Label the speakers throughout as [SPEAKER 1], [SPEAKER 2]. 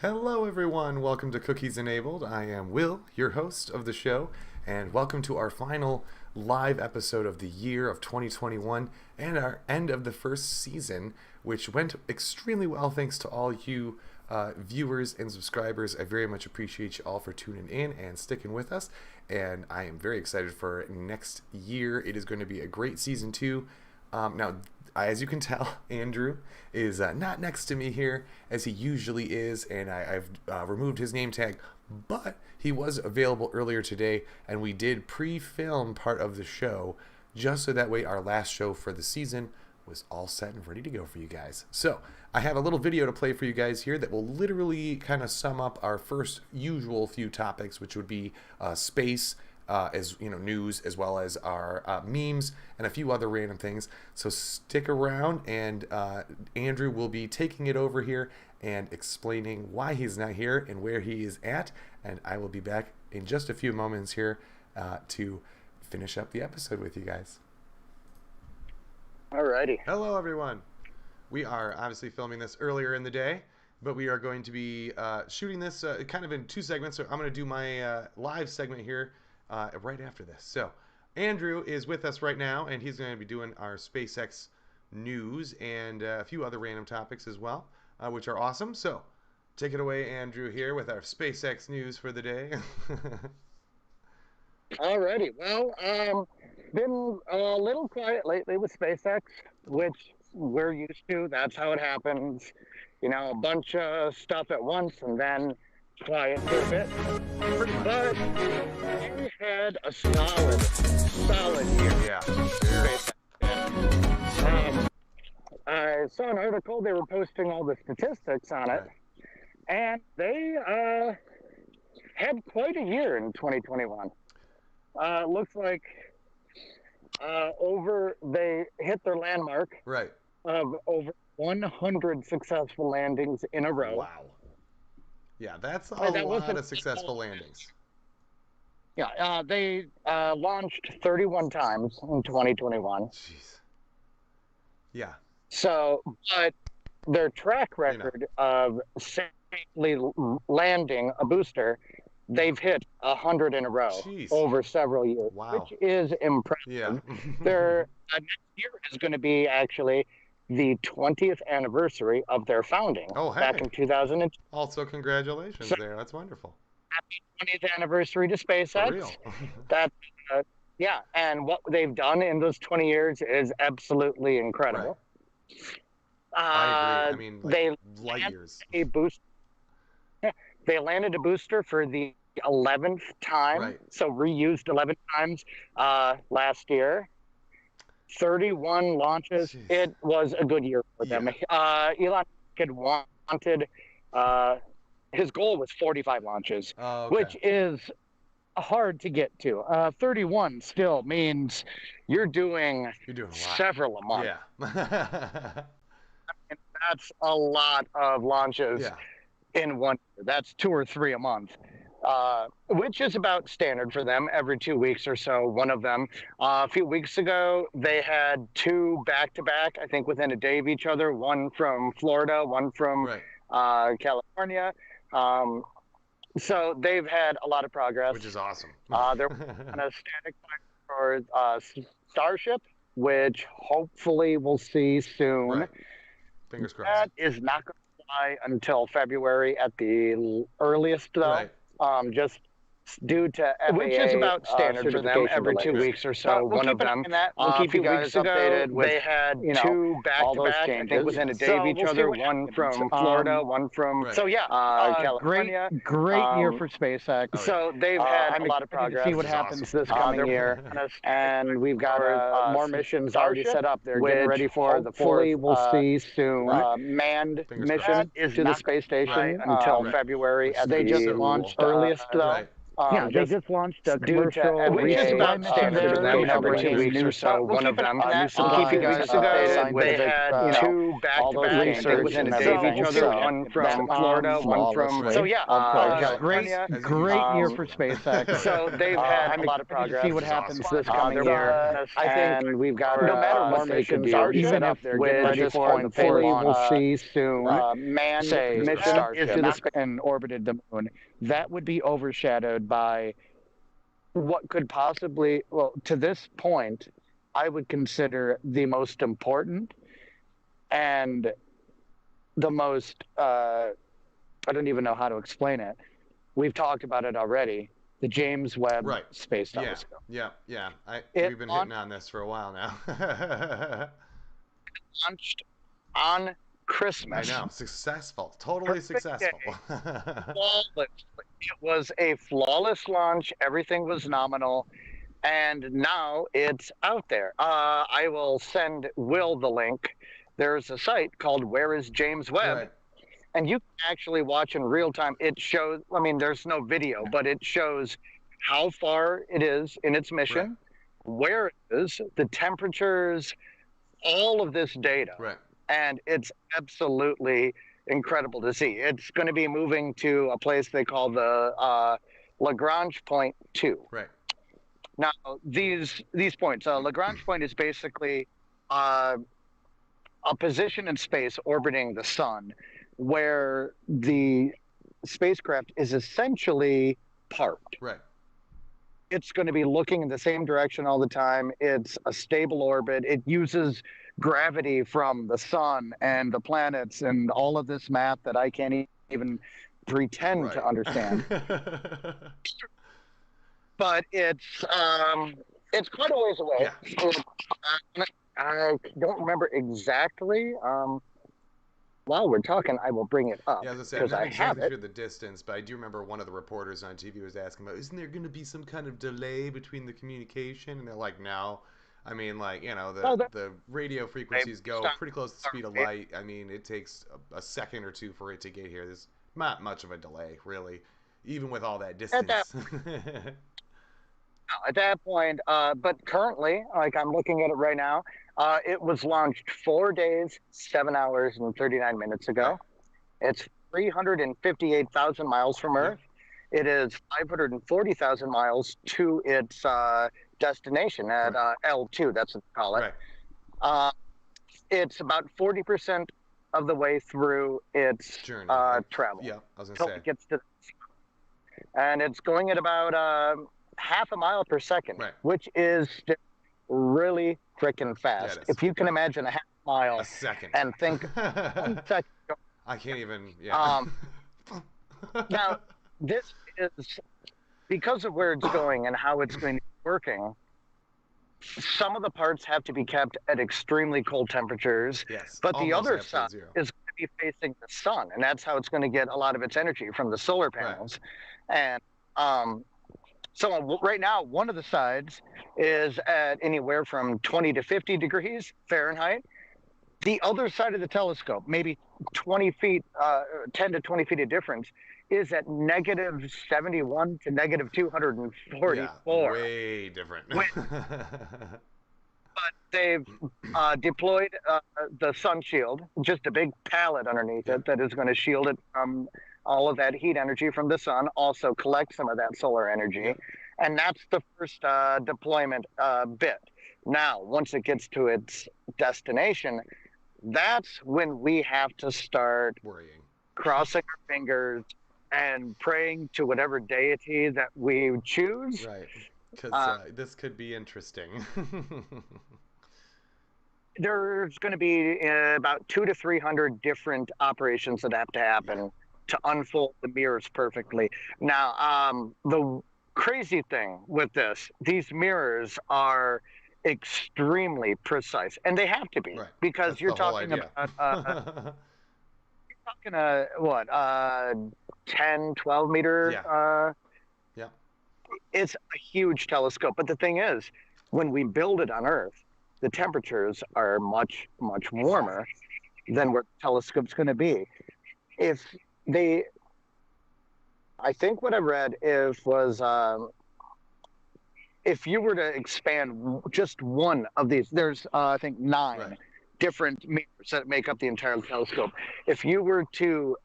[SPEAKER 1] Hello, everyone. Welcome to Cookies Enabled. I am Will, your host of the show, and welcome to our final live episode of the year of 2021 and our end of the first season, which went extremely well thanks to all you viewers and subscribers. I very much appreciate you all for tuning in and sticking with us, and I am very excited for next year. It is going to be a great season 2. Now, as you can tell, Andrew is not next to me here as he usually is, and I've removed his name tag, but he was available earlier today, and we did pre-film part of the show just so that way our last show for the season was all set and ready to go for you guys. So I have a little video to play for you guys here that will literally kind of sum up our first usual few topics, which would be space, as you know, news, as well as our memes and a few other random things. So stick around, and Andrew will be taking it over here and explaining why he's not here and where he is at, and I will be back in just a few moments here to finish up the episode with you guys.
[SPEAKER 2] Alrighty.
[SPEAKER 1] Hello, everyone. We are obviously filming this earlier in the day, but we are going to be shooting this kind of in 2 segments. So I'm going to do my live segment here right after this. So Andrew is with us right now, and he's going to be doing our SpaceX news and a few other random topics as well, which are awesome. So take it away, Andrew, here with our SpaceX news for the day.
[SPEAKER 2] Alrighty. Well, been a little quiet lately with SpaceX, which we're used to. That's how it happens. You know, a bunch of stuff at once and then quiet for a bit. But we had a solid year.
[SPEAKER 1] Yeah.
[SPEAKER 2] I saw an article. They were posting all the statistics on it, and they had quite a year in 2021. Looks like they hit their landmark of over 100 successful landings in a row.
[SPEAKER 1] Wow. Yeah, that's a lot of successful landings.
[SPEAKER 2] Yeah, they launched 31 times in 2021.
[SPEAKER 1] Jeez. Yeah.
[SPEAKER 2] So, but their track record of safely landing a booster, they've hit 100 in a row over several years, which is impressive.
[SPEAKER 1] Yeah.
[SPEAKER 2] Their next year is going to be actually the 20th anniversary of their founding back in 2002.
[SPEAKER 1] Also, congratulations there. That's wonderful.
[SPEAKER 2] Happy 20th anniversry to SpaceX.
[SPEAKER 1] For real.
[SPEAKER 2] That, yeah, and what they've done in those 20 years is absolutely incredible.
[SPEAKER 1] Right. I agree. I mean,
[SPEAKER 2] they
[SPEAKER 1] light years.
[SPEAKER 2] They landed a booster for the 11th time, so reused 11 times last year. 31 launches. Jeez. It was a good year for them. Elon had wanted, his goal was 45 launches, which is hard to get to. 31 still means you're doing several a month.
[SPEAKER 1] Yeah.
[SPEAKER 2] And that's a lot of launches in one year. That's 2 or 3 a month. Which is about standard for them, every 2 weeks or so, one of them. A few weeks ago, they had 2 back-to-back, I think within a day of each other, one from Florida, one from California. So they've had a lot of progress.
[SPEAKER 1] Which is awesome.
[SPEAKER 2] They're on a static flight for Starship, which hopefully we'll see soon.
[SPEAKER 1] Right. Fingers crossed.
[SPEAKER 2] That is not going to fly until February at the earliest, though. Just due to FAA,
[SPEAKER 3] which is about standard for them every 2 weeks or so.
[SPEAKER 2] One of them.
[SPEAKER 3] We'll keep you guys updated with,
[SPEAKER 2] they had
[SPEAKER 3] you know,
[SPEAKER 2] 2
[SPEAKER 3] back-to-back,
[SPEAKER 2] I think within a day of each other. One from Florida, one from California.
[SPEAKER 3] Great year for SpaceX.
[SPEAKER 2] So they've had a lot of progress.
[SPEAKER 3] See what happens this coming year.
[SPEAKER 2] And we've got more missions already set up. They're getting ready for the 4th.
[SPEAKER 3] We'll see soon.
[SPEAKER 2] Manned mission to the space station
[SPEAKER 3] until
[SPEAKER 2] February.
[SPEAKER 3] They just launched
[SPEAKER 2] earliest, though.
[SPEAKER 3] They just launched a commercial
[SPEAKER 2] FAA
[SPEAKER 3] standards
[SPEAKER 2] every 2 weeks or so. One of them. We'll keep you guys updated. They had two back-to-back research within a day of each other. One from Florida, one from California.
[SPEAKER 3] Great year for SpaceX.
[SPEAKER 2] So they've had a lot of progress.
[SPEAKER 3] See what happens this coming year.
[SPEAKER 2] I think we've got
[SPEAKER 3] no matter
[SPEAKER 2] more
[SPEAKER 3] what
[SPEAKER 2] missions
[SPEAKER 3] are
[SPEAKER 2] even
[SPEAKER 3] set up
[SPEAKER 2] there,
[SPEAKER 3] with
[SPEAKER 2] ready for the full
[SPEAKER 3] we'll see soon.
[SPEAKER 2] manned mission
[SPEAKER 3] Starship
[SPEAKER 2] into the space.
[SPEAKER 3] and orbited the moon. That would be overshadowed by what could possibly, well, to this point, I would consider the most important and the most, I don't even know how to explain it. We've talked about it already. The James Webb Space Telescope.
[SPEAKER 1] Yeah. We've been hitting on this for a while now.
[SPEAKER 2] Launched on Christmas.
[SPEAKER 1] I know, successful, totally successful.
[SPEAKER 2] Flawless. It was a flawless launch. Everything was nominal, and now it's out there. I will send Will the link. There's a site called Where is James Webb? And you can actually watch in real time. It shows, I mean, there's no video, but it shows how far it is in its mission, where it is, the temperatures, all of this data. And it's absolutely incredible to see. It's going to be moving to a place they call the Lagrange Point 2. Now, these points, Lagrange Point is basically a position in space orbiting the sun where the spacecraft is essentially parked. It's going to be looking in the same direction all the time. It's a stable orbit. It uses gravity from the sun and the planets and all of this math that I can't even pretend to understand. But it's quite a ways away. I don't remember exactly. While we're talking, I will bring it up.
[SPEAKER 1] Yeah, as I said, I'm not exactly sure the distance, but I do remember one of the reporters on TV was asking about, isn't there going to be some kind of delay between the communication? And they're like, no. I mean, like, you know, the radio frequencies go pretty close to the speed of light. I mean, it takes a second or two for it to get here. There's not much of a delay, really, even with all that distance.
[SPEAKER 2] At that point, but currently, like I'm looking at it right now, it was launched 4 days, 7 hours, and 39 minutes ago. It's 358,000 miles from Earth. It is 540,000 miles to its destination at L2, that's what they call it. It's about 40% of the way through its journey, travel.
[SPEAKER 1] Yeah, I was going to say.
[SPEAKER 2] It gets to, and it's going at about half a mile per second, which is really freaking fast. If you can imagine a half mile
[SPEAKER 1] a second
[SPEAKER 2] and think 1 second.
[SPEAKER 1] I can't even,
[SPEAKER 2] Now, this is because of where it's going and how it's going to be working. Some of the parts have to be kept at extremely cold temperatures, but the other side is going to be facing the sun, and that's how it's going to get a lot of its energy from the solar panels. And so right now, one of the sides is at anywhere from 20 to 50 degrees Fahrenheit. The other side of the telescope, maybe 20 feet, 10 to 20 feet of difference, is at negative 71 to negative 244.
[SPEAKER 1] Yeah, way different.
[SPEAKER 2] But they've deployed the sun shield, just a big pallet underneath it that is going to shield it from all of that heat energy from the sun, also collect some of that solar energy. And that's the first deployment bit. Now, once it gets to its destination, that's when we have to start
[SPEAKER 1] worrying,
[SPEAKER 2] crossing our fingers, and praying to whatever deity that we choose.
[SPEAKER 1] Right, because this could be interesting.
[SPEAKER 2] There's going to be about 200 to 300 different operations that have to happen to unfold the mirrors perfectly. Now, the crazy thing with this, these mirrors are extremely precise, and they have to be, because that's you're talking about you're talking 10, 12 meter. It's a huge telescope. But the thing is, when we build it on Earth, the temperatures are much, much warmer than where the telescope's going to be. If they I think what I read was if you were to expand just one of these, there's I think 9 different meters that make up the entire telescope. If you were to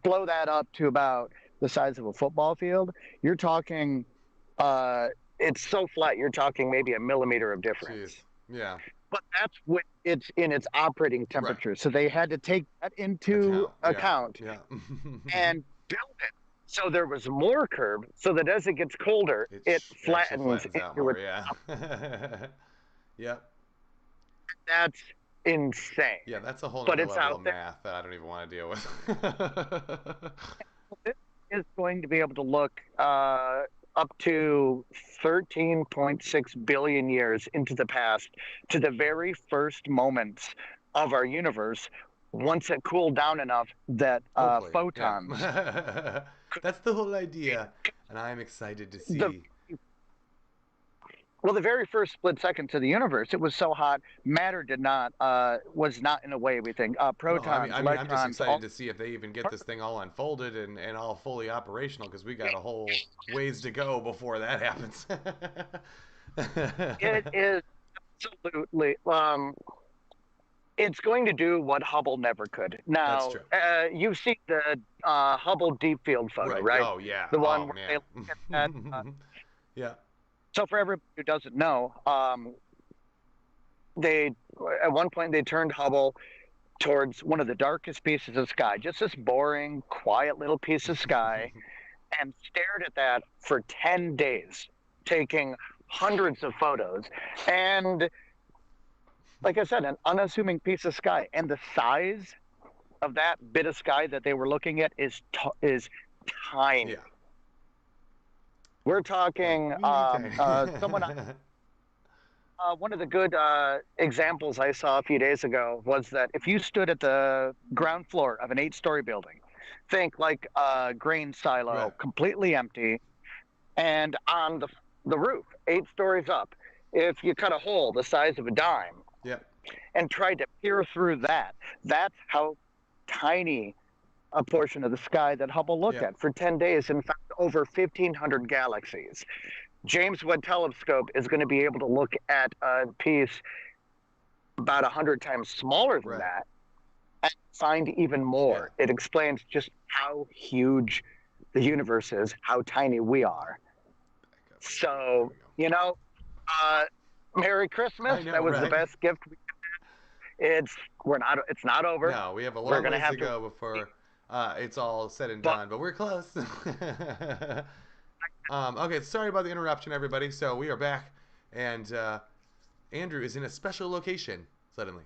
[SPEAKER 2] blow that up to about the size of a football field, you're talking. It's so flat, you're talking maybe a millimeter of difference.
[SPEAKER 1] Jeez. Yeah.
[SPEAKER 2] But that's when it's in its operating temperature. So they had to take that into account and build it. So there was more curve, so that as it gets colder, it flattens
[SPEAKER 1] out more. Yeah. Yep.
[SPEAKER 2] That's insane.
[SPEAKER 1] Yeah, that's a whole other level of math that I don't even want to deal with.
[SPEAKER 2] It is going to be able to look up to 13.6 billion years into the past, to the very first moments of our universe, once it cooled down enough that photons...
[SPEAKER 1] Yeah. That's the whole idea, and I'm excited to see.
[SPEAKER 2] The very first split second to the universe, it was so hot, matter was not in a way we think. Protons,
[SPEAKER 1] I mean,
[SPEAKER 2] electrons...
[SPEAKER 1] I'm just excited to see if they even get this thing all unfolded and all fully operational, because we got a whole ways to go before that happens.
[SPEAKER 2] It is absolutely... it's going to do what Hubble never could. Now, you've seen the Hubble Deep Field photo, right?
[SPEAKER 1] Oh, yeah.
[SPEAKER 2] The one where they look at
[SPEAKER 1] yeah.
[SPEAKER 2] So for everybody who doesn't know, they at one point they turned Hubble towards one of the darkest pieces of sky, just this boring, quiet little piece of sky, and stared at that for 10 days, taking hundreds of photos. And like I said, an unassuming piece of sky, and the size of that bit of sky that they were looking at is tiny.
[SPEAKER 1] Yeah.
[SPEAKER 2] We're talking someone. One of the good examples I saw a few days ago was that if you stood at the ground floor of an 8-story building, think like a grain silo, completely empty, and on the roof, 8 stories up, if you cut a hole the size of a dime, and tried to peer through that, that's how tiny a portion of the sky that Hubble looked at for 10 days and found over 1,500 galaxies. James Webb Telescope is going to be able to look at a piece about 100 times smaller than that and find even more. It explains just how huge the universe is, how tiny we are. So, Merry Christmas. That was the best gift we could have. It's not over.
[SPEAKER 1] No, we have a long ways to go before it's all said and done, but we're close. Okay, sorry about the interruption, everybody. So we are back, and Andrew is in a special location suddenly.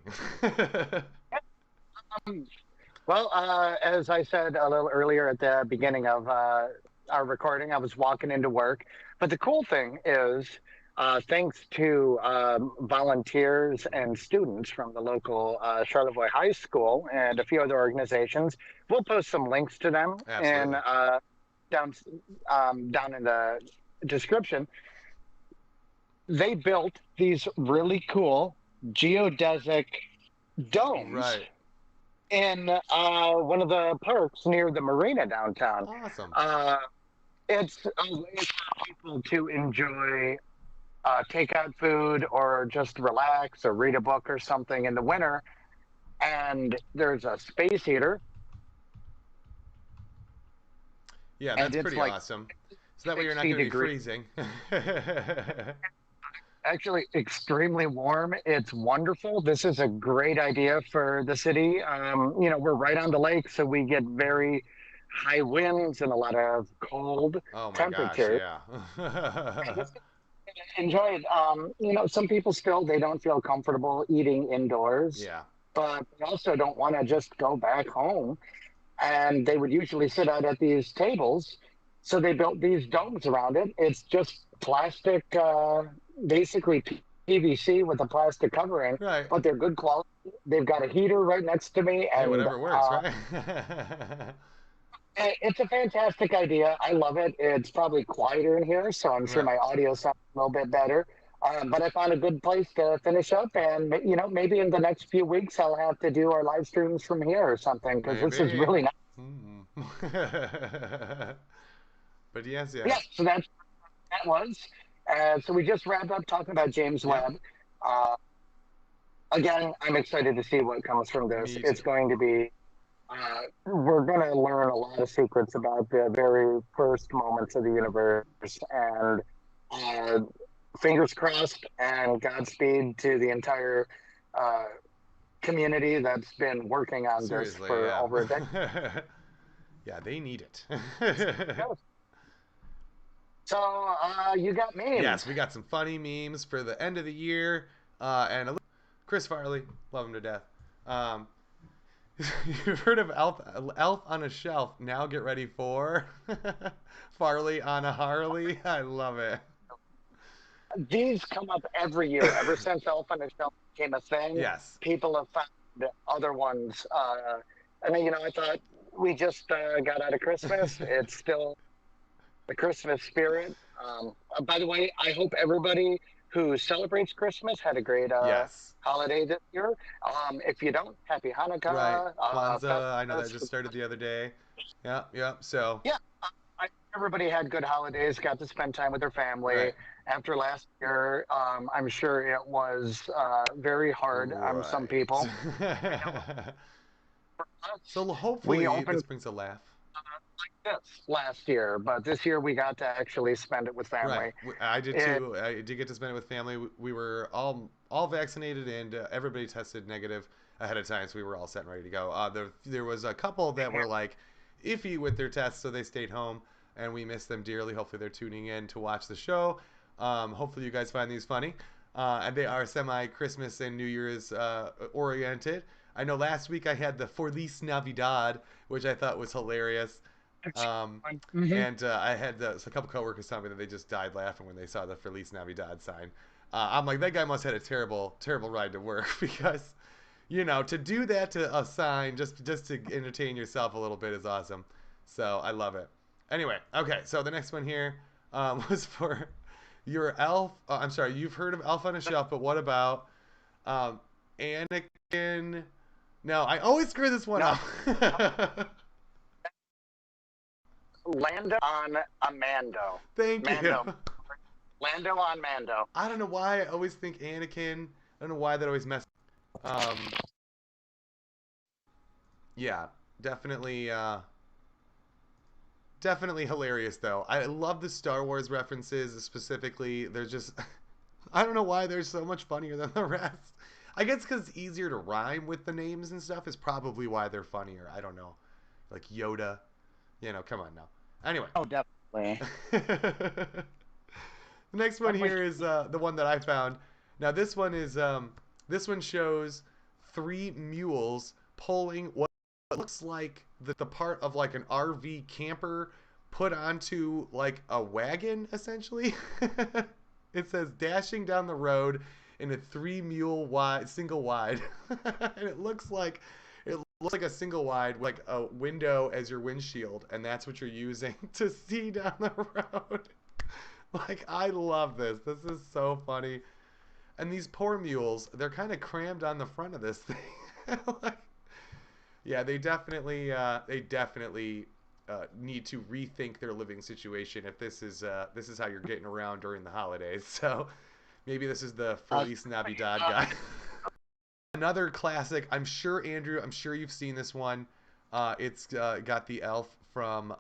[SPEAKER 2] As I said a little earlier at the beginning of our recording, I was walking into work. But the cool thing is, thanks to volunteers and students from the local Charlevoix High School and a few other organizations, we'll post some links to them and down in the description. They built these really cool geodesic domes in one of the parks near the marina downtown.
[SPEAKER 1] Awesome.
[SPEAKER 2] It's a way for people to enjoy takeout food or just relax or read a book or something in the winter. And there's a space heater.
[SPEAKER 1] Yeah, that's pretty awesome. So that way you're not going to be freezing.
[SPEAKER 2] Actually, extremely warm. It's wonderful. This is a great idea for the city. We're right on the lake, so we get very high winds and a lot of cold temperatures.
[SPEAKER 1] Yeah.
[SPEAKER 2] Enjoy it. Some people still, they don't feel comfortable eating indoors.
[SPEAKER 1] Yeah.
[SPEAKER 2] But they also don't want to just go back home. And they would usually sit out at these tables. So they built these domes around it. It's just plastic, basically PVC with a plastic covering.
[SPEAKER 1] Right.
[SPEAKER 2] But they're good quality. They've got a heater right next to me. And
[SPEAKER 1] whatever works, right?
[SPEAKER 2] It's a fantastic idea. I love it. It's probably quieter in here, so I'm sure my audio sounds a little bit better. But I found a good place to finish up, and maybe in the next few weeks I'll have to do our live streams from here or something, because this is really nice.
[SPEAKER 1] But yes, yeah.
[SPEAKER 2] Yeah, so that was. So we just wrapped up talking about James
[SPEAKER 1] Yeah.
[SPEAKER 2] Webb. Uh, Again, I'm excited to see what comes from this.
[SPEAKER 1] Me
[SPEAKER 2] It's
[SPEAKER 1] too.
[SPEAKER 2] going to be, we're going to learn a lot of secrets about the very first moments of the universe. And uh, fingers crossed and Godspeed to the entire uh, community that's been working on this
[SPEAKER 1] Seriously,
[SPEAKER 2] for
[SPEAKER 1] yeah.
[SPEAKER 2] over a decade.
[SPEAKER 1] Yeah, they need it.
[SPEAKER 2] So you got
[SPEAKER 1] Yes,
[SPEAKER 2] memes.
[SPEAKER 1] we got some funny memes for the end of the year. And a little Chris Farley, love him to death. Um, you've heard of Elf on a Shelf. Now get ready for Farley on a Harley. I love it.
[SPEAKER 2] These come up every year. Ever since Elf on a Shelf became a thing,
[SPEAKER 1] Yes.
[SPEAKER 2] people have found other ones. And then, I thought we just got out of Christmas. It's still the Christmas spirit. By the way, I hope everybody who celebrates Christmas had a great
[SPEAKER 1] Yes.
[SPEAKER 2] holiday this year. If you don't, happy
[SPEAKER 1] Right.
[SPEAKER 2] Hanukkah.
[SPEAKER 1] Kwanzaa, I know that just started the other day. Yeah, yeah. So,
[SPEAKER 2] Yeah, everybody had good holidays, got to spend time with their family.
[SPEAKER 1] right.
[SPEAKER 2] After last year, I'm sure it was very hard on some
[SPEAKER 1] Right.
[SPEAKER 2] people.
[SPEAKER 1] So
[SPEAKER 2] We
[SPEAKER 1] hopefully this
[SPEAKER 2] opened
[SPEAKER 1] brings a laugh.
[SPEAKER 2] like this last year, but this year we got to actually spend it with
[SPEAKER 1] Right.
[SPEAKER 2] family.
[SPEAKER 1] I did
[SPEAKER 2] It,
[SPEAKER 1] too. I did get to spend it with family. We were all vaccinated and everybody tested negative ahead of time, so we were all set and ready to go. There was a couple that were like iffy with their tests, so they stayed home, and we miss them dearly. Hopefully they're tuning in to watch the show. Hopefully you guys find these funny. And they are semi Christmas and New Year's oriented. I know last week I had the Feliz Navidad, which I thought was hilarious. Um,
[SPEAKER 2] Mhm.
[SPEAKER 1] and I had a couple coworkers tell me that they just died laughing when they saw the Feliz Navidad sign. I'm like, that guy must have had a terrible, terrible ride to work because, to do that to a sign just to entertain yourself a little bit is awesome. So I love it. Anyway, okay, so the next one here was for your elf. I'm sorry, you've heard of Elf on a Shelf, but what about um, Anakin? No, I always screw this one
[SPEAKER 2] No,
[SPEAKER 1] up.
[SPEAKER 2] Lando on a Mando.
[SPEAKER 1] Thank you.
[SPEAKER 2] Mando. Lando on Mando.
[SPEAKER 1] I don't know why I always think Anakin. I don't know why that always messes. Um, yeah, definitely, definitely hilarious though. I love the Star Wars references specifically. They're just, I don't know why they're so much funnier than the rest. I guess because it's easier to rhyme with the names and stuff is probably why they're funnier. I don't know, like Yoda. Come on now. Anyway.
[SPEAKER 2] Oh, definitely.
[SPEAKER 1] The next one here is the one that I found. Now this one shows three mules pulling what looks like the part of like an RV camper put onto like a wagon essentially. It says dashing down the road in a three mule wide single wide, and it looks like a single wide, like a window as your windshield, and that's what you're using to see down the road. Like, I love this. This is so funny. And these poor mules, they're kind of crammed on the front of this thing. Like, yeah, they definitely need to rethink their living situation if this is how you're getting around during the holidays. So maybe this is the Feliz Navidad guy. Another classic. I'm sure you've seen this one. It's got the elf from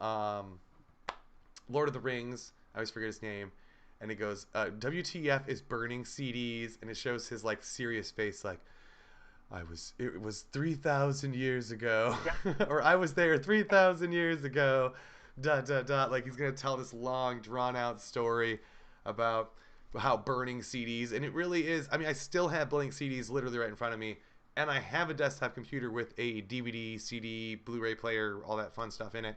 [SPEAKER 1] Lord of the Rings. I always forget his name. And it goes, WTF is burning CDs. And it shows his like serious face like, it was 3,000 years ago. Or I was there 3,000 years ago. Dot, dot, dot. Like he's going to tell this long, drawn out story about how burning CDs. And it really is. I mean, I still have blank CDs literally right in front of me. And I have a desktop computer with a DVD, CD, Blu-ray player, all that fun stuff in it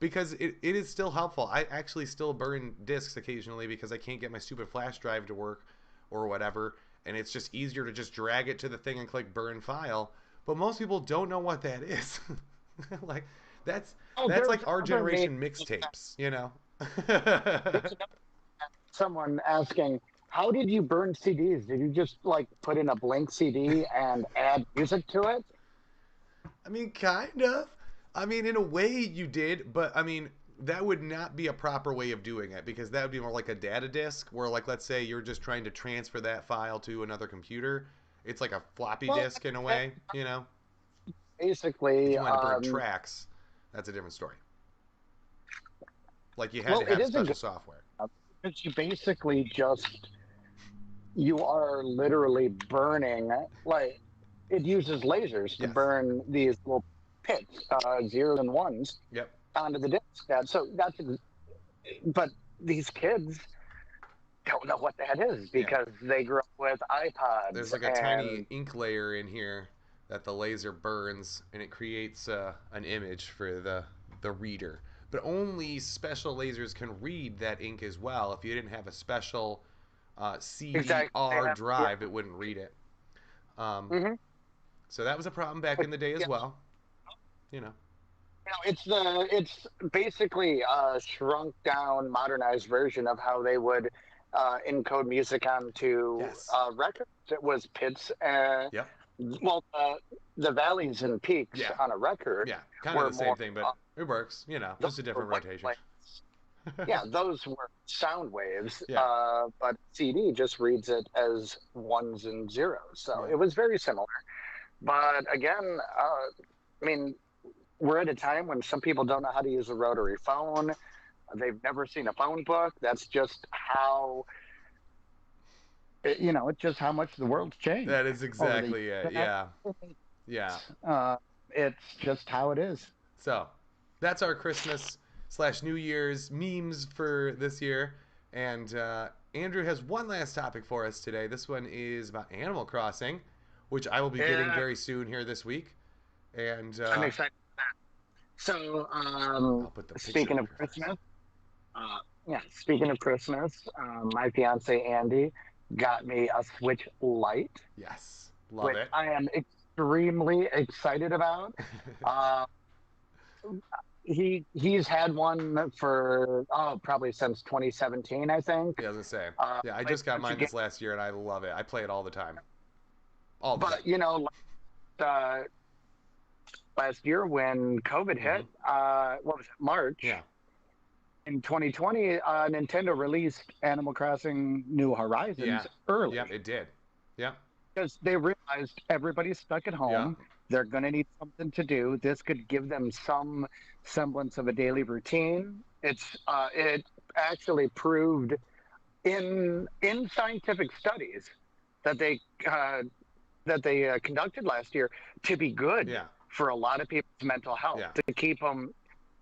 [SPEAKER 1] because it is still helpful. I actually still burn discs occasionally because I can't get my stupid flash drive to work or whatever, and it's just easier to just drag it to the thing and click burn file. But most people don't know what that is. Like that's
[SPEAKER 2] Oh,
[SPEAKER 1] that's
[SPEAKER 2] there's
[SPEAKER 1] like our
[SPEAKER 2] another meme.
[SPEAKER 1] generation mixtapes,
[SPEAKER 2] There's someone asking, how did you burn CDs? Did you just like put in a blank CD and add music to it?
[SPEAKER 1] I mean, kind of. I mean, in a way you did, but I mean, that would not be a proper way of doing it because that would be more like a data disk where, like, let's say you're just trying to transfer that file to another computer. It's like a floppy disk in a way, you know? If
[SPEAKER 3] Basically,
[SPEAKER 1] you want to burn tracks, that's a different story. Like, you had to
[SPEAKER 3] it
[SPEAKER 1] have
[SPEAKER 3] is a
[SPEAKER 1] special
[SPEAKER 3] good
[SPEAKER 1] software.
[SPEAKER 3] because you basically just you are literally burning like it uses lasers to
[SPEAKER 1] Yes.
[SPEAKER 3] burn these little pits, zeros and ones
[SPEAKER 1] Yep.
[SPEAKER 3] onto the disk. But these kids don't know what that is because they grew up with iPods.
[SPEAKER 1] There's like a tiny ink layer in here that the laser burns, and it creates an image for the reader. But only special lasers can read that ink as well. If you didn't have a special CDR drive, it wouldn't read it. So that was a problem back in the day as well. You know.
[SPEAKER 3] It's basically a shrunk down, modernized version of how they would encode music onto records. It was pits. Well, the valleys and peaks on a record.
[SPEAKER 1] Yeah, kind of the same thing, but it works. You know, just a different rotation.
[SPEAKER 3] Those were sound waves, but CD just reads it as ones and zeros. So it was very similar. But again, I mean, we're at a time when some people don't know how to use a rotary phone. They've never seen a phone book. That's just how, it's just how much the world's changed.
[SPEAKER 1] That is exactly it. Yeah. Yeah.
[SPEAKER 3] It's just how it is.
[SPEAKER 1] So that's our Christmas/New Year's memes for this year. And Andrew has one last topic for us today. This one is about Animal Crossing, which I will be getting very soon here this week. And
[SPEAKER 3] I'm excited for that. So, speaking of Christmas, my fiance Andy got me a Switch Lite.
[SPEAKER 1] Yes, love it.
[SPEAKER 3] I am extremely excited about. He's had one for probably since 2017, I think.
[SPEAKER 1] Yeah, I was gonna say. I just got mine this last year, and I love it. I play it all the time.
[SPEAKER 3] Last year when COVID hit, what was it, March?
[SPEAKER 1] Yeah.
[SPEAKER 3] In 2020, Nintendo released Animal Crossing New Horizons early.
[SPEAKER 1] Yeah, it did. Yeah.
[SPEAKER 3] Because they realized everybody's stuck at home. Yeah. They're going to need something to do. This could give them some semblance of a daily routine. It actually proved in scientific studies that they conducted last year to be good for a lot of people's mental health, to keep them,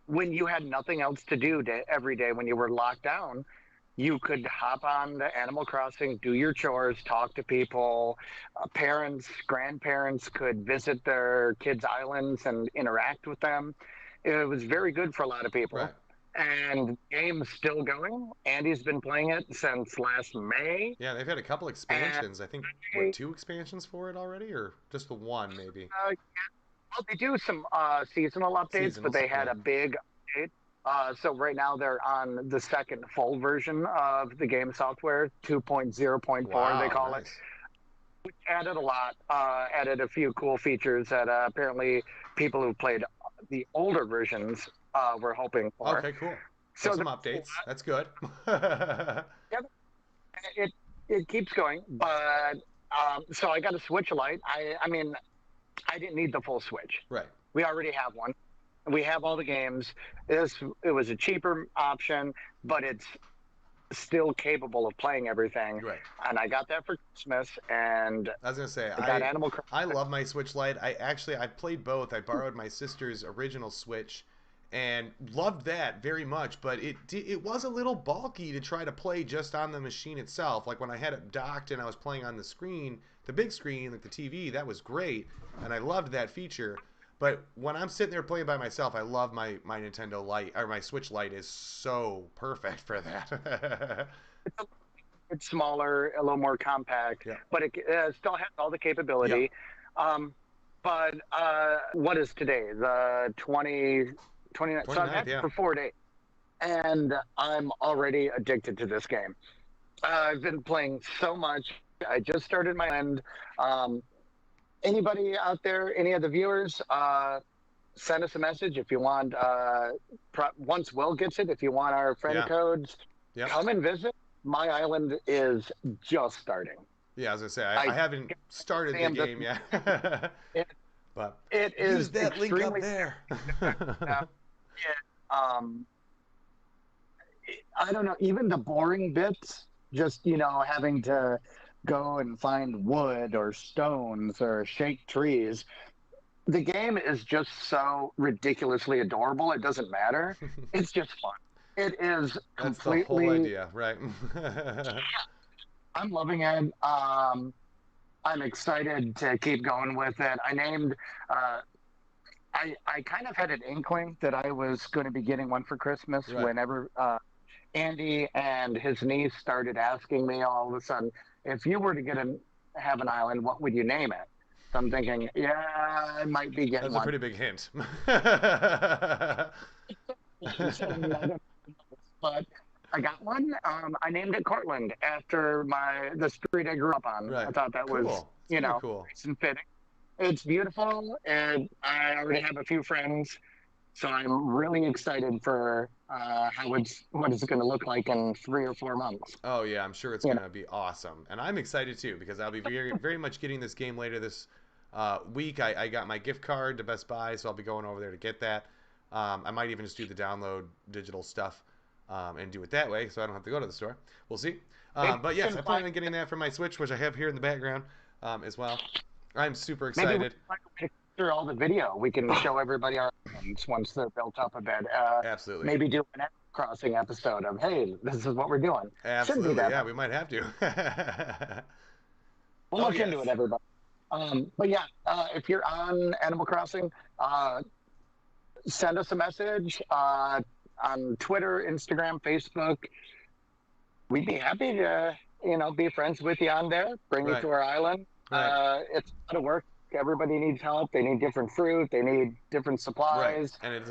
[SPEAKER 3] when you had nothing else to do every day when you were locked down, you could hop on the Animal Crossing, do your chores, talk to people. Parents, grandparents could visit their kids' islands and interact with them. It was very good for a lot of people.
[SPEAKER 1] Right.
[SPEAKER 3] And the game's still going. Andy's been playing it since last May.
[SPEAKER 1] Yeah, they've had a couple expansions. I think, 2 expansions for it already, or just the one, maybe?
[SPEAKER 3] Well, they do some seasonal updates, but they had a big update. So right now they're on the second full version of the game software, 2.0.4 they call it, which added a lot, added a few cool features that apparently people who played the older versions were hoping for.
[SPEAKER 1] Okay, cool. So some updates. That's good.
[SPEAKER 3] It keeps going, but so I got a Switch Lite. I mean, I didn't need the full Switch.
[SPEAKER 1] Right.
[SPEAKER 3] We already have one. We have all the games. It was a cheaper option, but it's still capable of playing everything.
[SPEAKER 1] Right.
[SPEAKER 3] And I got that for Christmas. And
[SPEAKER 1] I was gonna say,
[SPEAKER 3] Animal Crossing.
[SPEAKER 1] I love my Switch Lite. I played both. I borrowed my sister's original Switch, and loved that very much. But it was a little bulky to try to play just on the machine itself. Like when I had it docked and I was playing on the screen, the big screen, like the TV, that was great, and I loved that feature. But when I'm sitting there playing by myself, I love my Nintendo Lite, or my Switch Lite is so perfect for that.
[SPEAKER 3] It's smaller, a little more compact, but it still has all the capability. But what is today? The 29th. So I've had it for 4 days. And I'm already addicted to this game. I've been playing so much. I just started my end. Anybody out there, any of the viewers, send us a message if you want. Once Will gets it, if you want our friend codes, come and visit. My island is just starting.
[SPEAKER 1] Yeah, I was gonna say I haven't started the game yet, but
[SPEAKER 3] it
[SPEAKER 1] use
[SPEAKER 3] is
[SPEAKER 1] that link up there.
[SPEAKER 3] I don't know, even the boring bits, just, having to go and find wood or stones or shake trees. The game is just so ridiculously adorable. It doesn't matter. It's just fun. It is completely.
[SPEAKER 1] That's the whole idea, right?
[SPEAKER 3] I'm loving it. I'm excited to keep going with it. I kind of had an inkling that I was going to be getting one for Christmas whenever Andy and his niece started asking me all of a sudden, if you were to have an island, what would you name it? So I'm thinking, I might be getting one.
[SPEAKER 1] That's a pretty big hint.
[SPEAKER 3] But I got one. I named it Cortland after the street I grew up on.
[SPEAKER 1] Right.
[SPEAKER 3] I thought that was,
[SPEAKER 1] cool.
[SPEAKER 3] Nice and fitting. It's beautiful, and I already have a few friends, so I'm really excited for what it's going to look like in 3 or 4 months.
[SPEAKER 1] Oh yeah, I'm sure it's going to be awesome, and I'm excited too because I'll be very, very much getting this game later this week. I got my gift card to Best Buy, so I'll be going over there to get that. I might even just do the download digital stuff and do it that way, so I don't have to go to the store. We'll see. But yes, I plan on getting that for my Switch, which I have here in the background as well. I'm super excited.
[SPEAKER 3] Maybe through all the video, we can show everybody our islands once they're built up a bit.
[SPEAKER 1] Absolutely.
[SPEAKER 3] Maybe do an Animal Crossing episode of, hey, this is what we're doing.
[SPEAKER 1] Absolutely. Yeah, we might have to.
[SPEAKER 3] We'll look into it, everybody. But yeah, if you're on Animal Crossing, send us a message on Twitter, Instagram, Facebook. We'd be happy to, be friends with you on there. Bring you to our island.
[SPEAKER 1] Right.
[SPEAKER 3] It's a lot of work. Everybody needs help. They need different fruit. They need different supplies.
[SPEAKER 1] Right. And it's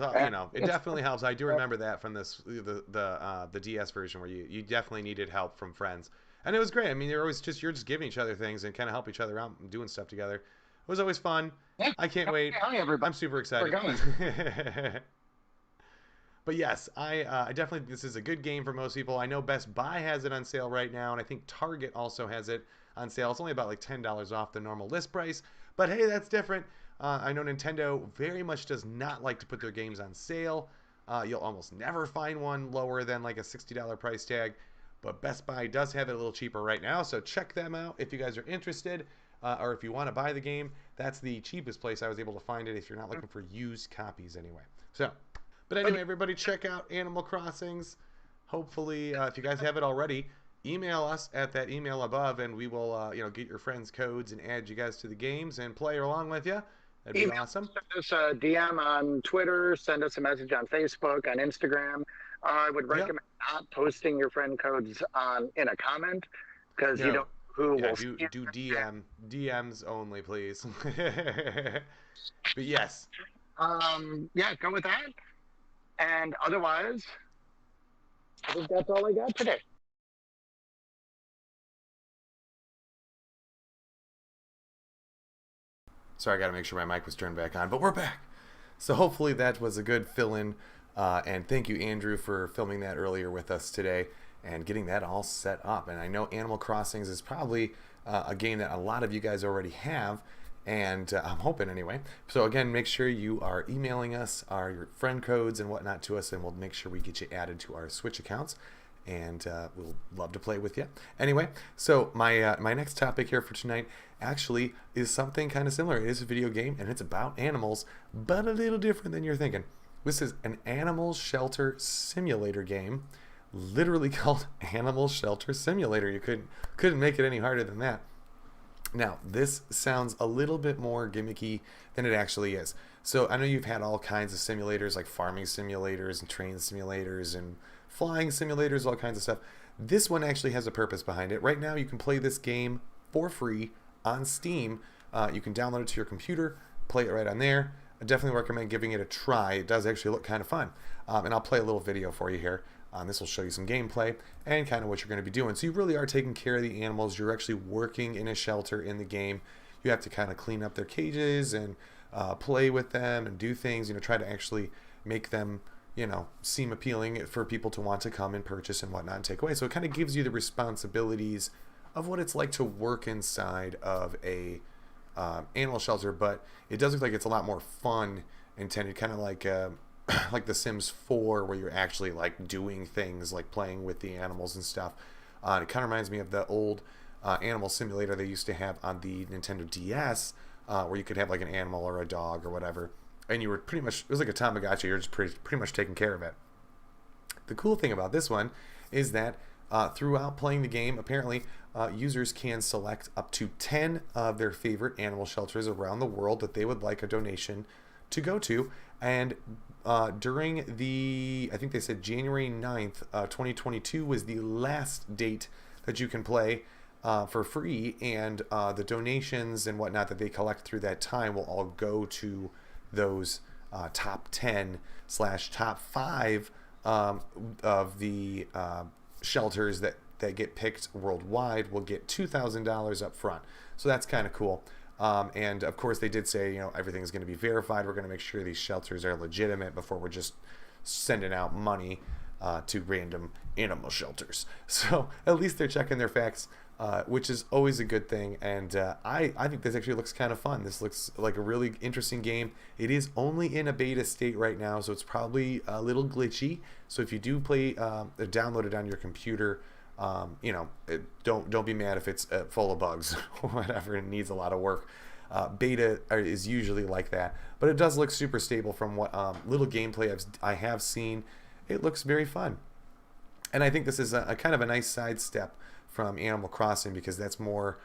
[SPEAKER 1] it definitely helps. I do remember that from the DS version where you definitely needed help from friends, and it was great. I mean, you're just giving each other things and kind of help each other out and doing stuff together. It was always fun.
[SPEAKER 3] Yeah.
[SPEAKER 1] I can't wait.
[SPEAKER 3] Hi, everybody.
[SPEAKER 1] I'm super excited.
[SPEAKER 3] We're going.
[SPEAKER 1] But yes, I definitely, this is a good game for most people. I know Best Buy has it on sale right now, and I think Target also has it on sale. It's only about like $10 off the normal list price, but hey, that's different. I know Nintendo very much does not like to put their games on sale. You'll almost never find one lower than like a $60 price tag, but Best Buy does have it a little cheaper right now, so check them out if you guys are interested, or if you want to buy the game. That's the cheapest place I was able to find it if you're not looking for used copies anyway. So, but anyway, everybody check out Animal Crossings. Hopefully, if you guys have it already, email us at that email above, and we will, get your friends' codes and add you guys to the games and play along with you. That'd be awesome.
[SPEAKER 3] Send us a DM on Twitter. Send us a message on Facebook, on Instagram. I would recommend not posting your friend codes in a comment because you don't know who will
[SPEAKER 1] do DMs only, please. But yes.
[SPEAKER 3] Go with that. And otherwise, I think that's all I got today.
[SPEAKER 1] Sorry, I got to make sure my mic was turned back on, but we're back. So hopefully that was a good fill-in, and thank you, Andrew, for filming that earlier with us today and getting that all set up. And I know Animal Crossings is probably a game that a lot of you guys already have, and I'm hoping anyway. So again, make sure you are emailing us your friend codes and whatnot to us, and we'll make sure we get you added to our Switch accounts, and we'll love to play with you. Anyway, so my next topic here for tonight actually is something kind of similar. It is a video game, and it's about animals, but a little different than you're thinking. This is an animal shelter simulator game, literally called Animal Shelter Simulator. You couldn't make it any harder than that. Now, this sounds a little bit more gimmicky than it actually is. So I know you've had all kinds of simulators, like farming simulators and train simulators and flying simulators, all kinds of stuff. This one actually has a purpose behind it. Right now, you can play this game for free on Steam. You can download it to your computer, play it right on there. I definitely recommend giving it a try. It does actually look kind of fun. And I'll play a little video for you here. This will show you some gameplay and kind of what you're going to be doing. So you really are taking care of the animals. You're actually working in a shelter in the game. You have to kind of clean up their cages and play with them and do things, try to actually make them, seem appealing for people to want to come and purchase and whatnot and take away. So it kind of gives you the responsibilities of what it's like to work inside of a animal shelter, but it does look like it's a lot more fun intended, kind of like like The Sims 4, where you're actually like doing things like playing with the animals and stuff. It kind of reminds me of the old animal simulator they used to have on the Nintendo DS, where you could have like an animal or a dog or whatever, and you were pretty much, it was like a Tamagotchi, you're just pretty much taking care of it. The cool thing about this one is that throughout playing the game, apparently users can select up to 10 of their favorite animal shelters around the world that they would like a donation to go to. And during the, I think they said January 9th, 2022 was the last date that you can play for free. And the donations and whatnot that they collect through that time will all go to those top 10 / top 5 of the shelters that get picked worldwide will get $2,000 up front. So that's kind of cool. And of course they did say, everything is going to be verified. We're going to make sure these shelters are legitimate before we're just sending out money to random animal shelters. So at least they're checking their facts, which is always a good thing. And I think this actually looks kind of fun. This looks like a really interesting game. It is only in a beta state right now, so it's probably a little glitchy. So if you do play, download it on your computer, don't be mad if it's full of bugs or whatever and needs a lot of work. Beta is usually like that, but it does look super stable from what little gameplay I have seen. It looks very fun, and I think this is a kind of a nice sidestep from Animal Crossing, because that's more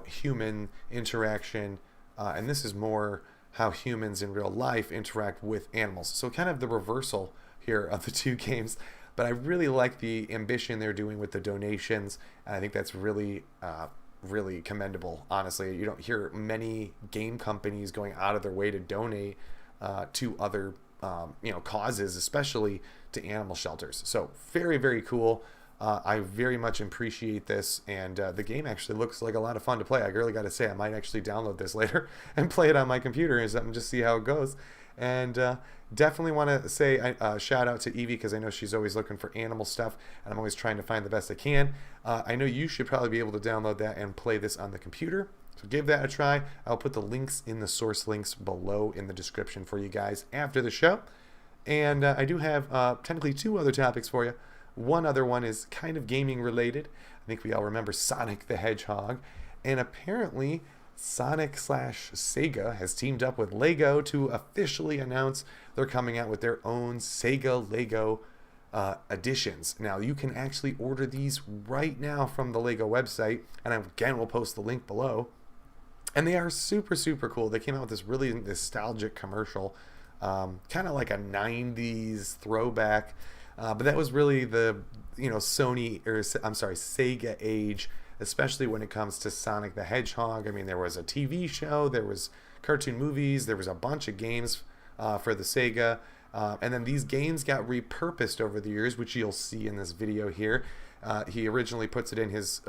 [SPEAKER 1] human interaction, and this is more how humans in real life interact with animals. So kind of the reversal here of the two games. But I really like the ambition they're doing with the donations, and I think that's really, really commendable. Honestly, you don't hear many game companies going out of their way to donate to other, causes, especially to animal shelters. So very, very cool. I very much appreciate this, and the game actually looks like a lot of fun to play. I really got to say, I might actually download this later and play it on my computer and something, just see how it goes. And definitely want to say shout out to Evie, because I know she's always looking for animal stuff, and I'm always trying to find the best I can. I know you should probably be able to download that and play this on the computer, so give that a try. I'll put the links in the source links below in the description for you guys after the show. And I do have technically 2 other topics for you. One other one is kind of gaming related. I think we all remember Sonic the Hedgehog, and apparently Sonic/Sega has teamed up with Lego to officially announce they're coming out with their own Sega Lego editions. Now you can actually order these right now from the Lego website, and again we'll post the link below. And they are super, super cool. They came out with this really nostalgic commercial, kind of like a 90s throwback, but that was really the Sega age, especially when it comes to Sonic the Hedgehog. I mean, there was a TV show, there was cartoon movies, there was a bunch of games for the Sega, and then these games got repurposed over the years, which you'll see in this video here. He originally puts it in his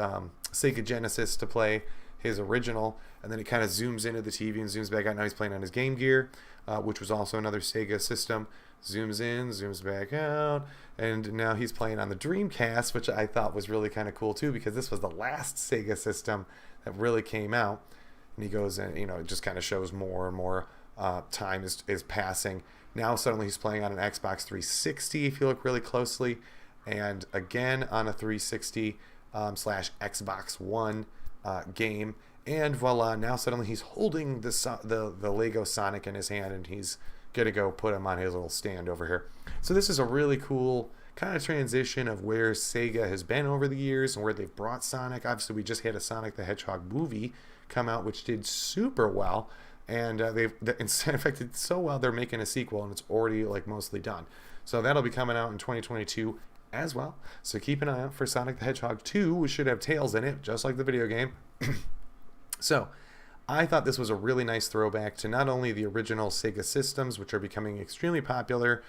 [SPEAKER 1] Sega Genesis to play his original, and then it kind of zooms into the TV and zooms back out. Now he's playing on his Game Gear, which was also another Sega system. Zooms in, zooms back out, and now he's playing on the Dreamcast, which I thought was really kind of cool too, because this was the last Sega system that really came out. And he goes and it just kind of shows more and more time is passing. Now suddenly he's playing on an Xbox 360 if you look really closely, and again on a 360 / Xbox One game, and voila, now suddenly he's holding the Lego Sonic in his hand, and he's gonna go put him on his little stand over here. So this is a really cool kind of transition of where Sega has been over the years and where they've brought Sonic. Obviously we just had a Sonic the Hedgehog movie come out, which did super well, and in fact it's so well they're making a sequel, and it's already like mostly done. So that'll be coming out in 2022 as well. So keep an eye out for Sonic the Hedgehog 2, which should have Tails in it, just like the video game. So I thought this was a really nice throwback to not only the original Sega systems, which are becoming extremely popular.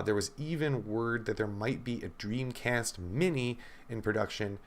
[SPEAKER 1] There was even word that there might be a Dreamcast Mini in production,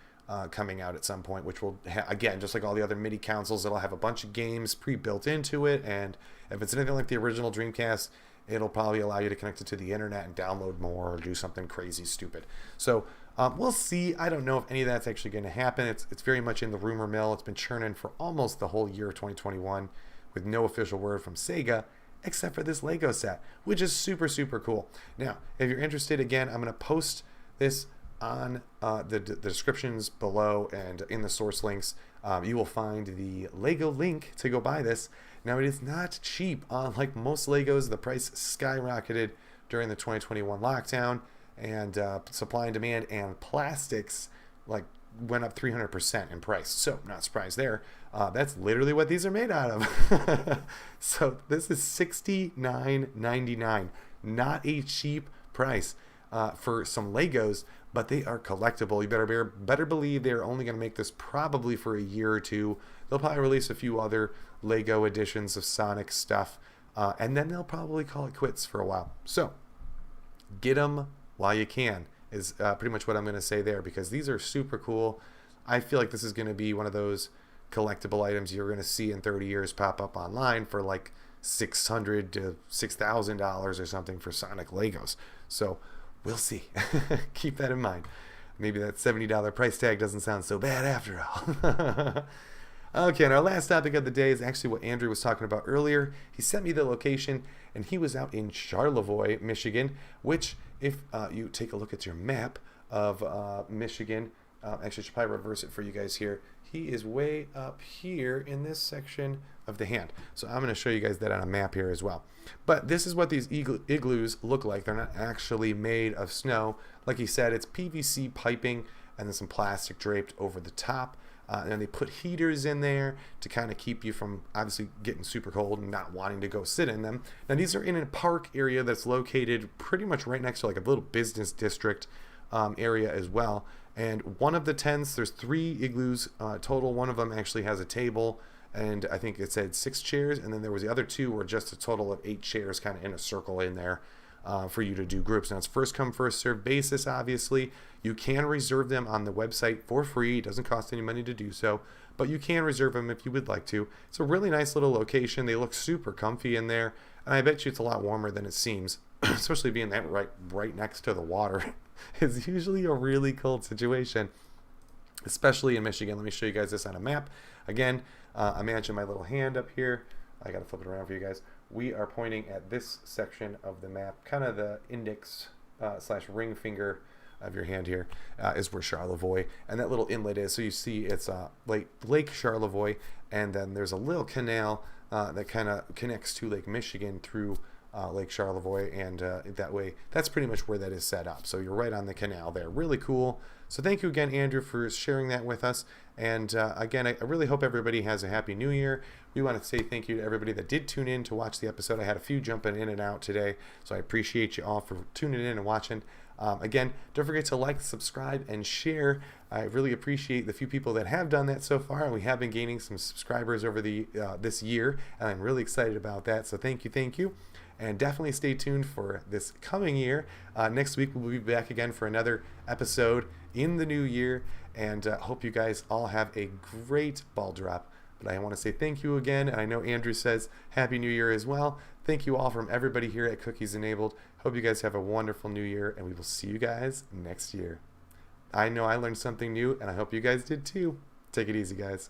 [SPEAKER 1] coming out at some point, which will, again, just like all the other MIDI consoles, it'll have a bunch of games pre-built into it. And if it's anything like the original Dreamcast, it'll probably allow you to connect it to the internet and download more or do something crazy stupid. So we'll see. I don't know if any of that's actually going to happen. It's very much in the rumor mill. It's been churning for almost the whole year of 2021 with no official word from Sega, except for this Lego set, which is super, super cool. Now, if you're interested, again, I'm going to post this on the descriptions below and in the source links. You will find the Lego link to go buy this. Now, it is not cheap. Like most Legos, the price skyrocketed during the 2021 lockdown, and supply and demand and plastics like went up 300% in price. So not surprised there. That's literally what these are made out of. So this is $69.99. Not a cheap price for some Legos, but they are collectible. You better believe they're only going to make this probably for a year or two. They'll probably release a few other Lego editions of Sonic stuff, and then they'll probably call it quits for a while. So get them while you can is pretty much what I'm going to say there, because these are super cool. I feel like this is going to be one of those collectible items you're going to see in 30 years pop up online for like $600 to $6,000 or something for Sonic Legos. So we'll see. Keep that in mind. Maybe that $70 price tag doesn't sound so bad after all. Okay, and our last topic of the day is actually what Andrew was talking about earlier. He sent me the location, and he was out in Charlevoix, Michigan, which, if you take a look at your map of Michigan, actually, I should probably reverse it for you guys here. He is way up here in this section of the hand. So I'm going to show you guys that on a map here as well. But this is what these igloos look like. They're not actually made of snow. Like he said, it's PVC piping and then some plastic draped over the top. And they put heaters in there to kind of keep you from obviously getting super cold and not wanting to go sit in them. Now, these are in a park area that's located pretty much right next to like a little business district area as well. And one of the tents, there's 3 igloos total. One of them actually has a table, and I think it said 6 chairs. And then there was the other 2 were just a total of 8 chairs kind of in a circle in there for you to do groups. Now, it's first come, first served basis, obviously. You can reserve them on the website for free. It doesn't cost any money to do so, but you can reserve them if you would like to. It's a really nice little location. They look super comfy in there, and I bet you it's a lot warmer than it seems, especially being that right next to the water. It's usually a really cold situation, especially in Michigan. Let me show you guys this on a map. Again, imagine my little hand up here. I got to flip it around for you guys. We are pointing at this section of the map, kind of the index / ring finger of your hand here is where Charlevoix and that little inlet is. So you see it's Lake Charlevoix, and then there's a little canal that kind of connects to Lake Michigan through Lake Charlevoix, and that way, that's pretty much where that is set up. So you're right on the canal there. Really cool. So thank you again, Andrew, for sharing that with us. And again, I really hope everybody has a happy new year. We want to say thank you to everybody that did tune in to watch the episode. I had a few jumping in and out today, so I appreciate you all for tuning in and watching. Again, don't forget to like, subscribe, and share. I really appreciate the few people that have done that so far. We have been gaining some subscribers over the this year, and I'm really excited about that. So thank you. And definitely stay tuned for this coming year. Next week, we'll be back again for another episode in the new year. And hope you guys all have a great ball drop. But I want to say thank you again. And I know Andrew says Happy New Year as well. Thank you all from everybody here at Cookies Enabled. Hope you guys have a wonderful new year. And we will see you guys next year. I know I learned something new, and I hope you guys did too. Take it easy, guys.